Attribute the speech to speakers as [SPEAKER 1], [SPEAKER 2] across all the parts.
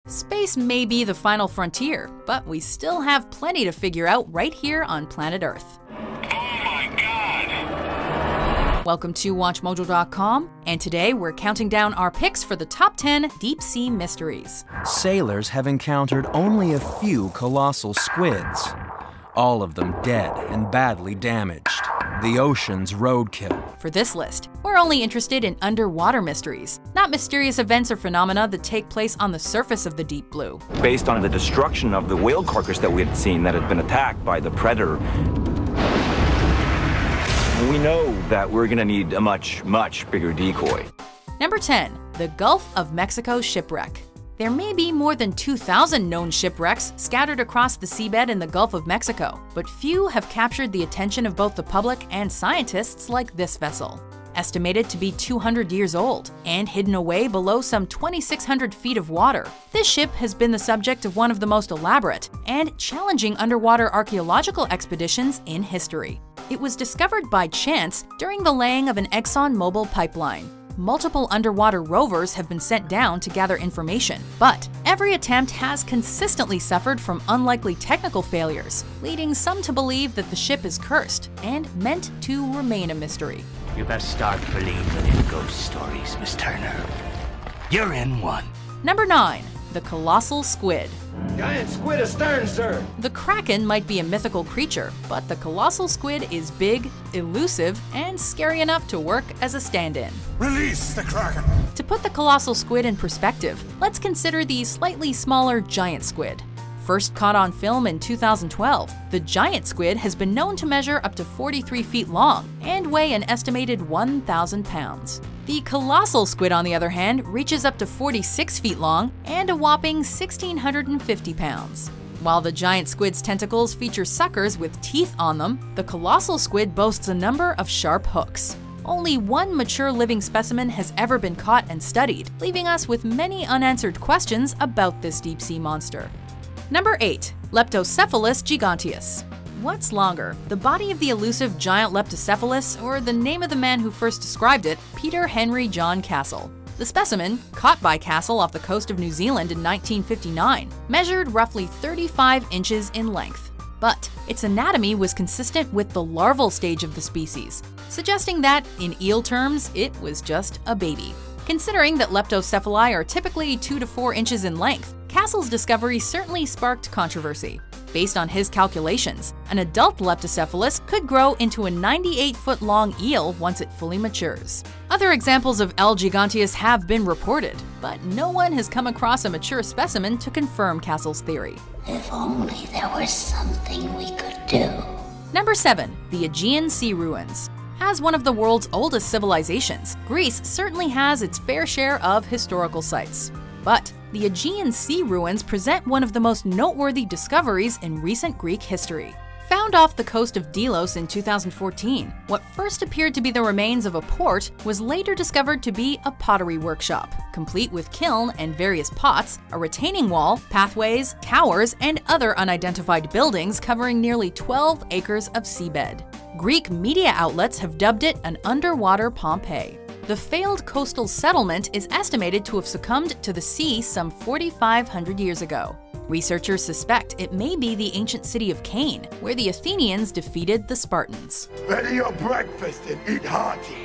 [SPEAKER 1] Space may be the final frontier, but we still have plenty to figure out right here on planet Earth. Welcome to WatchMojo.com, and today we're counting down our picks for the top 10 deep-sea mysteries.
[SPEAKER 2] Sailors have encountered only a few colossal squids, all of them dead and badly damaged. The ocean's roadkill.
[SPEAKER 1] For this list, we're only interested in underwater mysteries, not mysterious events or phenomena that take place on the surface of the deep blue.
[SPEAKER 3] Based on the destruction of the whale carcass that we had seen that had been attacked by the predator, we know that we're gonna need a much bigger decoy.
[SPEAKER 1] Number 10. The Gulf of Mexico shipwreck. There may be more than 2,000 known shipwrecks scattered across the seabed in the Gulf of Mexico, but few have captured the attention of both the public and scientists like this vessel. Estimated to be 200 years old and hidden away below some 2,600 feet of water, this ship has been the subject of one of the most elaborate and challenging underwater archaeological expeditions in history. It was discovered by chance during the laying of an ExxonMobil pipeline. Multiple underwater rovers have been sent down to gather information, but every attempt has consistently suffered from unlikely technical failures, leading some to believe that the ship is cursed and meant to remain a mystery.
[SPEAKER 4] You best start believing in ghost stories, Miss Turner. You're in one.
[SPEAKER 1] Number 9. The Colossal Squid.
[SPEAKER 5] Giant squid astern, sir.
[SPEAKER 1] The Kraken might be a mythical creature, but the colossal squid is big, elusive, and scary enough to work as a stand-in.
[SPEAKER 6] Release the Kraken!
[SPEAKER 1] To put the colossal squid in perspective, let's consider the slightly smaller giant squid. First caught on film in 2012, the giant squid has been known to measure up to 43 feet long and weigh an estimated 1,000 pounds. The colossal squid, on the other hand, reaches up to 46 feet long and a whopping 1,650 pounds. While the giant squid's tentacles feature suckers with teeth on them, the colossal squid boasts a number of sharp hooks. Only one mature living specimen has ever been caught and studied, leaving us with many unanswered questions about this deep-sea monster. Number 8. Leptocephalus giganteus. What's longer, the body of the elusive giant Leptocephalus or the name of the man who first described it, Peter Henry John Castle? The specimen, caught by Castle off the coast of New Zealand in 1959, measured roughly 35 inches in length. But its anatomy was consistent with the larval stage of the species, suggesting that, in eel terms, it was just a baby. Considering that leptocephali are typically 2 to 4 inches in length, Castle's discovery certainly sparked controversy. Based on his calculations, an adult Leptocephalus could grow into a 98-foot-long eel once it fully matures. Other examples of L. giganteus have been reported, but no one has come across a mature specimen to confirm Castle's theory.
[SPEAKER 7] If only there was something we could do.
[SPEAKER 1] Number 7. The Aegean Sea Ruins. As one of the world's oldest civilizations, Greece certainly has its fair share of historical sites. But the Aegean Sea Ruins present one of the most noteworthy discoveries in recent Greek history. Found off the coast of Delos in 2014, what first appeared to be the remains of a port was later discovered to be a pottery workshop, complete with kiln and various pots, a retaining wall, pathways, towers, and other unidentified buildings covering nearly 12 acres of seabed. Greek media outlets have dubbed it an underwater Pompeii. The failed coastal settlement is estimated to have succumbed to the sea some 4,500 years ago. Researchers suspect it may be the ancient city of Caen, where the Athenians defeated the Spartans.
[SPEAKER 6] Ready your breakfast and eat hearty.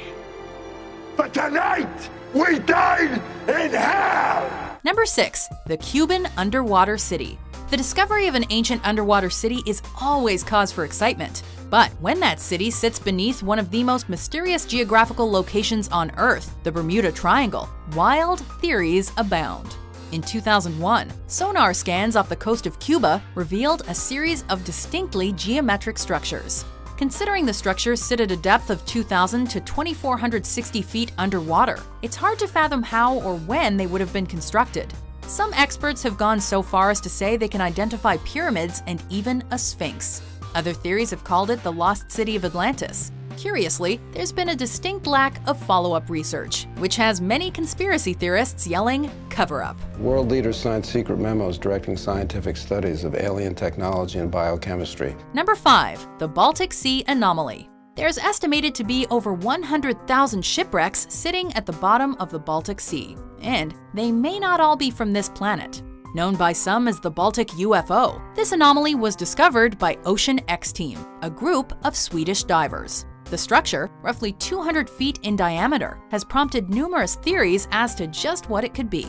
[SPEAKER 6] But tonight, we dine in hell!
[SPEAKER 1] Number 6. The Cuban Underwater City. The discovery of an ancient underwater city is always cause for excitement. But when that city sits beneath one of the most mysterious geographical locations on Earth, the Bermuda Triangle, wild theories abound. In 2001, sonar scans off the coast of Cuba revealed a series of distinctly geometric structures. Considering the structures sit at a depth of 2,000 to 2,460 feet underwater, it's hard to fathom how or when they would have been constructed. Some experts have gone so far as to say they can identify pyramids and even a sphinx. Other theories have called it the lost city of Atlantis. Curiously, there's been a distinct lack of follow-up research, which has many conspiracy theorists yelling, "Cover up."
[SPEAKER 8] World leaders signed secret memos directing scientific studies of alien technology and biochemistry.
[SPEAKER 1] Number 5. The Baltic Sea Anomaly. There's estimated to be over 100,000 shipwrecks sitting at the bottom of the Baltic Sea, and they may not all be from this planet. known by some as the Baltic UFO. This anomaly was discovered by Ocean X Team, a group of Swedish divers. The structure, roughly 200 feet in diameter, has prompted numerous theories as to just what it could be.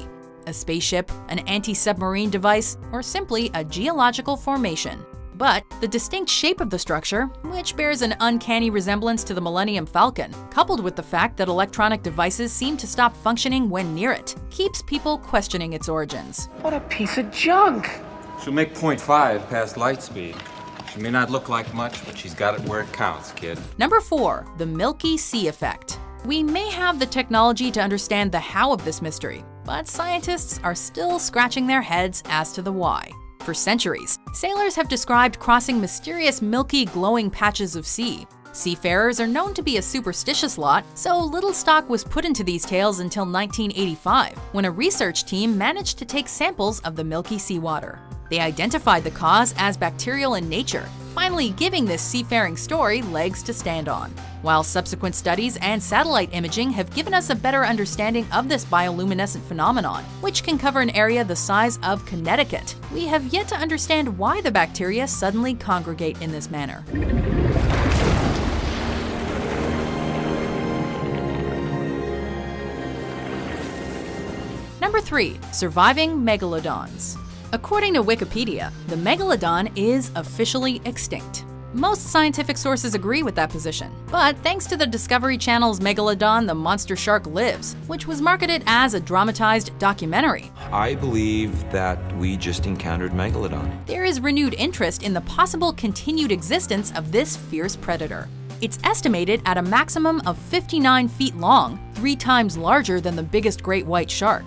[SPEAKER 1] A spaceship, an anti-submarine device, or simply a geological formation. But the distinct shape of the structure, which bears an uncanny resemblance to the Millennium Falcon, coupled with the fact that electronic devices seem to stop functioning when near it, keeps people questioning its origins.
[SPEAKER 5] What a piece of junk!
[SPEAKER 9] She'll make 0.5 past light speed. She may not look like much, but she's got it where it counts, kid.
[SPEAKER 1] Number 4. The Milky Sea Effect. We may have the technology to understand the how of this mystery, but scientists are still scratching their heads as to the why. For centuries, sailors have described crossing mysterious milky glowing patches of sea. Seafarers are known to be a superstitious lot, so little stock was put into these tales until 1985, when a research team managed to take samples of the milky seawater. They identified the cause as bacterial in nature, finally giving this seafaring story legs to stand on. While subsequent studies and satellite imaging have given us a better understanding of this bioluminescent phenomenon, which can cover an area the size of Connecticut, we have yet to understand why the bacteria suddenly congregate in this manner. Number 3. Surviving megalodons. According to Wikipedia, the megalodon is officially extinct. Most scientific sources agree with that position, but thanks to the Discovery Channel's Megalodon, the Monster Shark Lives, which was marketed as a dramatized documentary,
[SPEAKER 3] I believe that we just encountered Megalodon.
[SPEAKER 1] there is renewed interest in the possible continued existence of this fierce predator. It's estimated at a maximum of 59 feet long, 3 times larger than the biggest great white shark.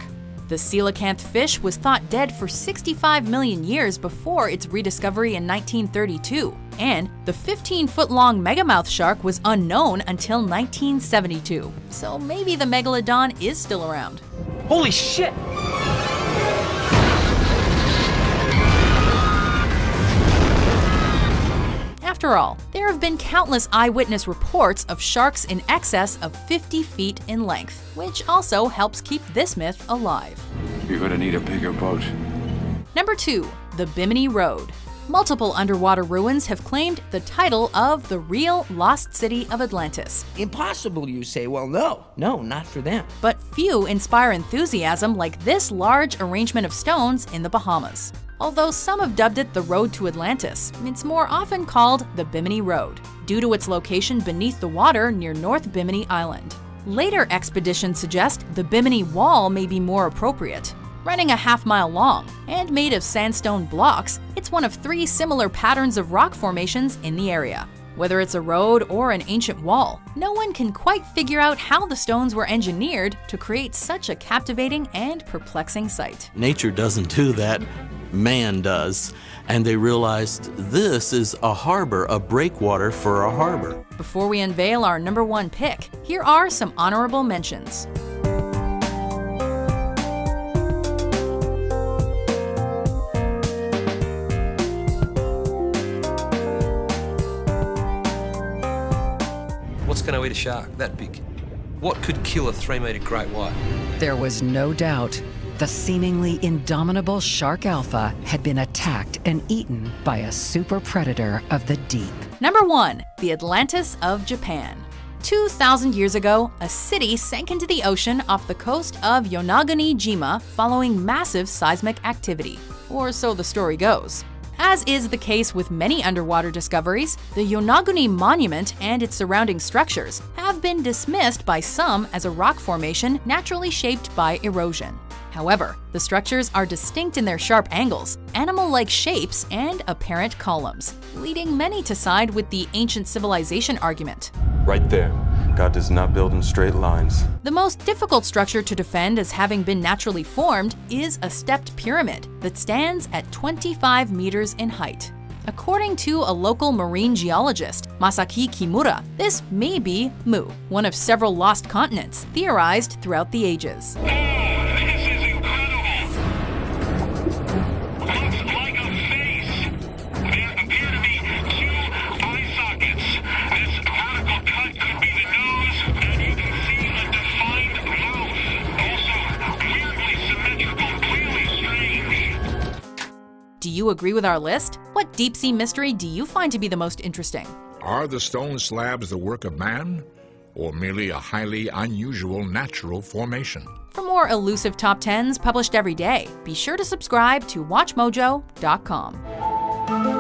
[SPEAKER 1] The coelacanth fish was thought dead for 65 million years before its rediscovery in 1932, and the 15-foot-long megamouth shark was unknown until 1972. So maybe the megalodon is still around.
[SPEAKER 5] Holy shit!
[SPEAKER 1] After all, there have been countless eyewitness reports of sharks in excess of 50 feet in length, which also helps keep this myth alive.
[SPEAKER 6] You're gonna need a bigger boat.
[SPEAKER 1] Number 2. The Bimini Road. Multiple underwater ruins have claimed the title of the real lost city of Atlantis.
[SPEAKER 5] Impossible, you say? Well, no, not for them.
[SPEAKER 1] But few inspire enthusiasm like this large arrangement of stones in the Bahamas. Although some have dubbed it the Road to Atlantis, it's more often called the Bimini Road, due to its location beneath the water near North Bimini Island. Later expeditions suggest the Bimini Wall may be more appropriate. Running a half-mile long and made of sandstone blocks, it's one of 3 similar patterns of rock formations in the area. Whether it's a road or an ancient wall, no one can quite figure out how the stones were engineered to create such a captivating and perplexing sight.
[SPEAKER 10] Nature doesn't do that, man does. And they realized this is a harbor, a breakwater for a harbor.
[SPEAKER 1] Before we unveil our number 1 pick, here are some honorable mentions.
[SPEAKER 11] What's going to eat a shark that big? What could kill a 3-meter great white?
[SPEAKER 12] There was no doubt. The seemingly indomitable Shark Alpha had been attacked and eaten by a super predator of the deep.
[SPEAKER 1] Number 1. The Atlantis of Japan. 2,000 years ago, a city sank into the ocean off the coast of Yonaguni-jima following massive seismic activity. Or so the story goes. As is the case with many underwater discoveries, the Yonaguni Monument and its surrounding structures have been dismissed by some as a rock formation naturally shaped by erosion. However, the structures are distinct in their sharp angles, animal-like shapes, and apparent columns, leading many to side with the ancient civilization argument.
[SPEAKER 13] Right there. God does not build in straight lines.
[SPEAKER 1] The most difficult structure to defend as having been naturally formed is a stepped pyramid that stands at 25 meters in height. According to a local marine geologist, Masaki Kimura, this may be Mu, one of several lost continents theorized throughout the ages. you agree with our list? What deep-sea mystery do you find to be the most interesting?
[SPEAKER 14] Are the stone slabs the work of man, or merely a highly unusual natural formation?
[SPEAKER 1] For more elusive top 10s published every day, be sure to subscribe to WatchMojo.com.